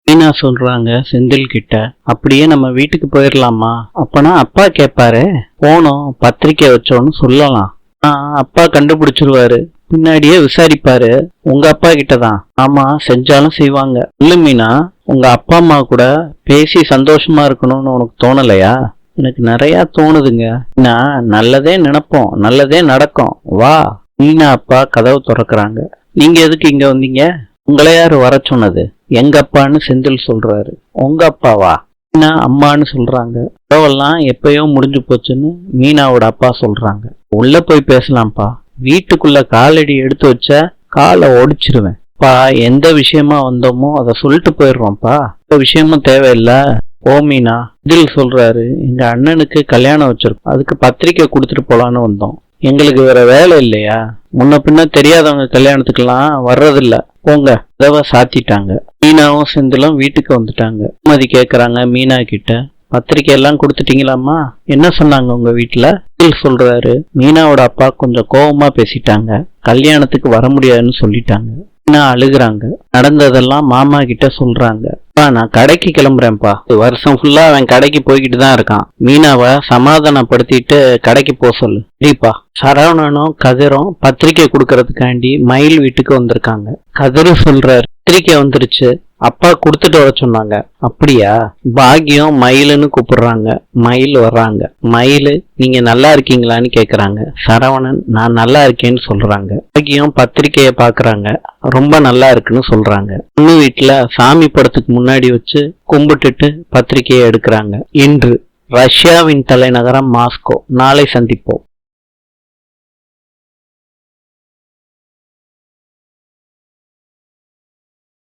மீனா சொல்றாங்க செந்தில் கிட்ட, அப்படியே நம்ம வீட்டுக்கு போயிடலாமா? அப்பனா அப்பா கேட்பாரு. போனோம் பத்திரிக்கை வச்சோன்னு சொல்லலாம். அப்பா கண்டுபிடிச்சிருவாரு. பின்னாடியே விசாரிப்பாரு. உங்க அப்பா கிட்டதான். ஆமா, செஞ்சாலும் செய்வாங்க. இல்ல மீனா, உங்க அப்பா அம்மா கூட பேசி சந்தோஷமா இருக்கணும்னு உனக்கு தோணலையா? எனக்கு நிறைய தோணுதுங்க. நான் நல்லதே நினைப்போம், நல்லதே நடக்கும். வா. மீனா அப்பா கதவு திறக்கிறாங்க. நீங்க எதுக்கு இங்க வந்தீங்க? உங்களை யாரு வர சொன்னது? எங்க அப்பான்னு செந்தில் சொல்றாரு. உங்க அப்பாவா? மீனா அம்மான்னு சொல்றாங்க. கதவெல்லாம் எப்பயோ முடிஞ்சு போச்சுன்னு மீனாவோட அப்பா சொல்றாங்க. உள்ள போய் பேசலாம்ப்பா. வீட்டுக்குள்ள காலடி எடுத்து வச்சா காலை ஒடிச்சிருவேன். பா, எந்த விஷயமா வந்தோமோ அதை சொல்லிட்டு போயிடுறோம்ப்பா. எந்த விஷயமும் தேவையில்ல. ஓ மீனா, இதில் சொல்றாரு. எங்க அண்ணனுக்கு கல்யாணம் வச்சிருக்கோம், அதுக்கு பத்திரிக்கை கொடுத்துட்டு போலான்னு வந்தோம். எங்களுக்கு வேற வேலை இல்லையா? முன்ன பின்ன தெரியாதவங்க கல்யாணத்துக்கெல்லாம் வர்றதில்ல. போங்க. கதவை சாத்திட்டாங்க. மீனாவும் செந்திலும் வீட்டுக்கு வந்துட்டாங்க. மதி கேக்குறாங்க மீனா கிட்ட, பத்திரிக்கை எல்லாம் கொடுத்துட்டீங்களாமா? என்ன சொன்னாங்க உங்க வீட்டுல? சொல்றாரு. மீனாவோட அப்பா கொஞ்சம் கோபமா பேசிட்டாங்க. கல்யாணத்துக்கு வர முடியாதுன்னு சொல்லிட்டாங்க. மீனா அழுகுறாங்க. நடந்ததெல்லாம் மாமா கிட்ட சொல்றாங்க. நான் கடைக்கு கிளம்புறேன்ப்பா. வருஷம் ஃபுல்லா அவன் கடைக்கு போய்கிட்டு தான் இருக்கான். மீனாவை சமாதானப்படுத்திட்டு கடைக்கு போக சொல்லு. சரிப்பா. சரவணனும் கதிரும் பத்திரிக்கை கொடுக்கறதுக்காண்டி மயில் வீட்டுக்கு வந்திருக்காங்க. கதிரு சொல்றாரு, பத்திரிக்கை வந்துருச்சு, அப்பா கொடுத்துட்டு வர சொன்னாங்க. அப்படியா? பாக்கியம் மயிலுன்னு கூப்பிடுறாங்க. மயில் வர்றாங்க. மயிலு, நீங்க நல்லா இருக்கீங்களான்னு கேக்குறாங்க. சரவணன், நான் நல்லா இருக்கேன்னு சொல்றாங்க. பாக்கியம் பத்திரிக்கைய பாக்குறாங்க. ரொம்ப நல்லா இருக்குன்னு சொல்றாங்க. பொண்ணு வீட்டுல சாமி படத்துக்கு முன்னாடி வச்சு கும்பிட்டுட்டு பத்திரிக்கையை எடுக்கிறாங்க. இன்று ரஷ்யாவின் தலைநகரம் மாஸ்கோ. நாளை சந்திப்போம்.